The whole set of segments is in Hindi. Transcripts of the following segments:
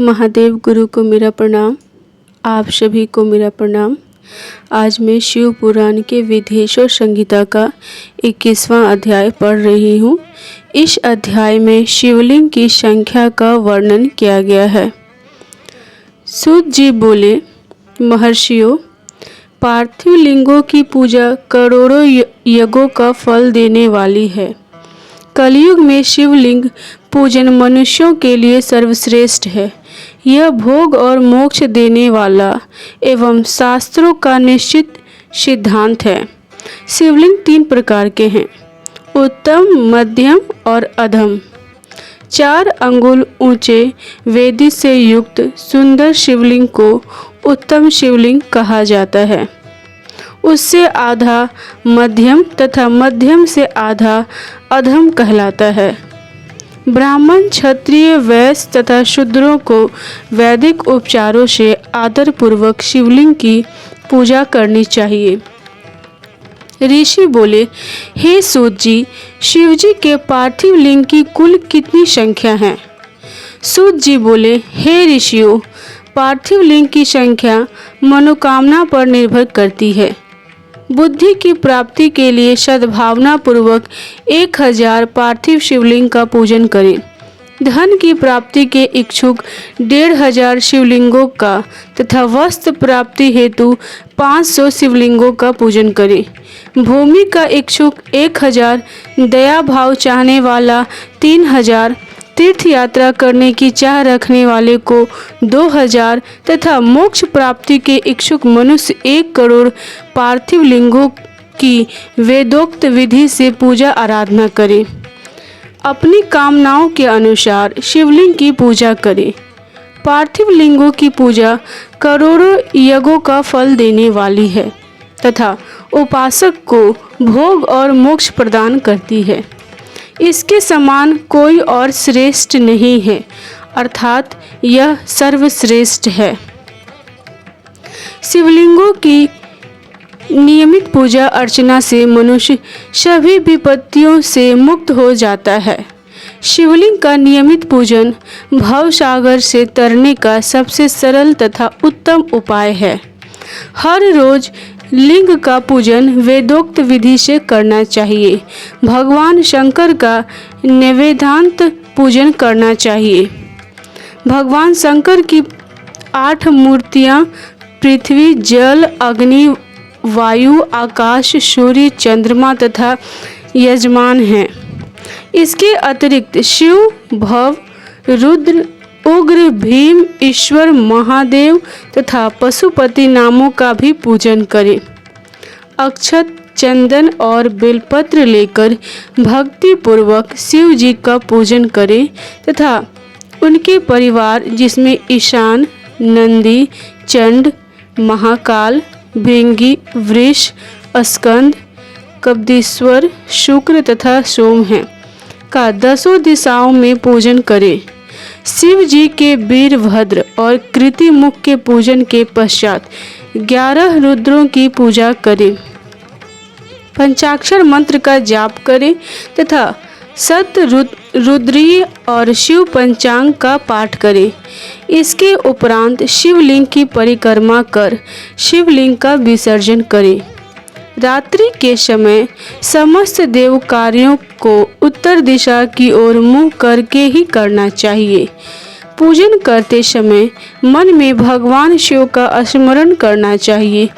महादेव गुरु को मेरा प्रणाम। आप सभी को मेरा प्रणाम। आज मैं शिव पुराण के विधेश्वर संहिता का 21वां अध्याय पढ़ रही हूँ। इस अध्याय में शिवलिंग की संख्या का वर्णन किया गया है। सूत जी बोले, महर्षियों, पार्थिव लिंगों की पूजा करोड़ों यज्ञों का फल देने वाली है। कलयुग में शिवलिंग पूजन मनुष्यों के लिए सर्वश्रेष्ठ है। यह भोग और मोक्ष देने वाला एवं शास्त्रों का निश्चित सिद्धांत है। शिवलिंग 3 प्रकार के हैं, उत्तम, मध्यम और अधम। 4 अंगुल ऊंचे वेदी से युक्त सुंदर शिवलिंग को उत्तम शिवलिंग कहा जाता है। उससे आधा मध्यम तथा मध्यम से आधा अधम कहलाता है। ब्राह्मण, क्षत्रिय, वैश्य तथा शूद्रों को वैदिक उपचारों से आदरपूर्वक शिवलिंग की पूजा करनी चाहिए। ऋषि बोले, हे सूत जी, शिवजी के पार्थिव लिंग की कुल कितनी संख्या है? सूत जी बोले, हे ऋषियों, पार्थिव लिंग की संख्या मनोकामना पर निर्भर करती है। बुद्धि की प्राप्ति के लिए सद्भावना पूर्वक 1000 पार्थिव शिवलिंग का पूजन करें। धन की प्राप्ति के इच्छुक 1500 शिवलिंगों का तथा वस्त्र प्राप्ति हेतु 500 शिवलिंगों का पूजन करें। भूमि का इच्छुक 1000, दया भाव चाहने वाला 3000, तीर्थ यात्रा करने की चाह रखने वाले को 2000 तथा मोक्ष प्राप्ति के इच्छुक मनुष्य 1 करोड़ पार्थिव लिंगों की वेदोक्त विधि से पूजा आराधना करें। अपनी कामनाओं के अनुसार शिवलिंग की पूजा करें। पार्थिव लिंगों की पूजा करोड़ों यज्ञों का फल देने वाली है तथा उपासक को भोग और मोक्ष प्रदान करती है। इसके समान कोई और श्रेष्ठ नहीं है, अर्थात यह सर्वश्रेष्ठ है। शिवलिंगों की नियमित पूजा अर्चना से मनुष्य सभी विपत्तियों से मुक्त हो जाता है। शिवलिंग का नियमित पूजन भवसागर से तरने का सबसे सरल तथा उत्तम उपाय है। हर रोज लिंग का पूजन वेदोक्त विधि से करना चाहिए। भगवान शंकर का नैवेद्यांत पूजन करना चाहिए। भगवान शंकर की 8 मूर्तियां पृथ्वी, जल, अग्नि, वायु, आकाश, सूर्य, चंद्रमा तथा यजमान हैं। इसके अतिरिक्त शिव, भव, रुद्र, उग्र, भीम, ईश्वर, महादेव तथा पशुपति नामों का भी पूजन करें। अक्षत, चंदन और बेलपत्र लेकर भक्ति पूर्वक शिव जी का पूजन करें तथा उनके परिवार जिसमें ईशान, नंदी, चंड, महाकाल, भृंगी, वृष, स्कंद, कपदीश्वर, शुक्र तथा सोम हैं का 10 दिशाओं में पूजन करें। शिव जी के वीरभद्र और कृतिमुख के पूजन के पश्चात 11 रुद्रों की पूजा करें। पंचाक्षर मंत्र का जाप करें तथा रुद्रीय और शिव पंचांग का पाठ करें। इसके उपरांत शिवलिंग की परिक्रमा कर शिवलिंग का विसर्जन करें। रात्रि के समय समस्त देव कार्यों को उत्तर दिशा की ओर मुंह करके ही करना चाहिए। पूजन करते समय मन में भगवान शिव का स्मरण करना चाहिए।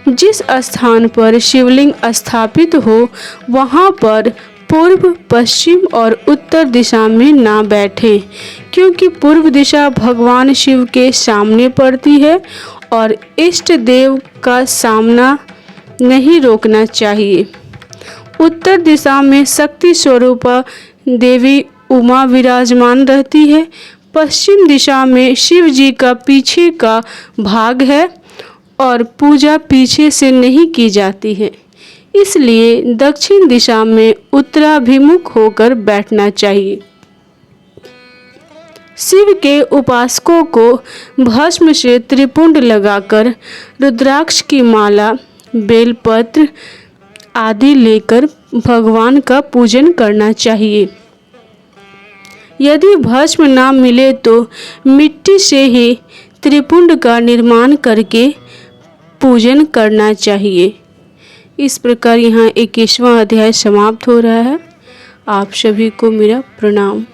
जिस स्थान पर शिवलिंग स्थापित हो वहां पर पूर्व, पश्चिम और उत्तर दिशा में ना बैठें, क्योंकि पूर्व दिशा भगवान शिव के सामने पड़ती है और इष्ट देव का सामना नहीं रोकना चाहिए। उत्तर दिशा में शक्ति स्वरूपा देवी उमा विराजमान रहती है। पश्चिम दिशा में शिव जी का पीछे का भाग है और पूजा पीछे से नहीं की जाती है, इसलिए दक्षिण दिशा में उत्तराभिमुख होकर बैठना चाहिए। शिव के उपासकों को भस्म से त्रिपुंड लगाकर रुद्राक्ष की माला, बेलपत्र आदि लेकर भगवान का पूजन करना चाहिए। यदि भस्म ना मिले तो मिट्टी से ही त्रिपुंड का निर्माण करके पूजन करना चाहिए। इस प्रकार यहाँ 21वां अध्याय समाप्त हो रहा है। आप सभी को मेरा प्रणाम।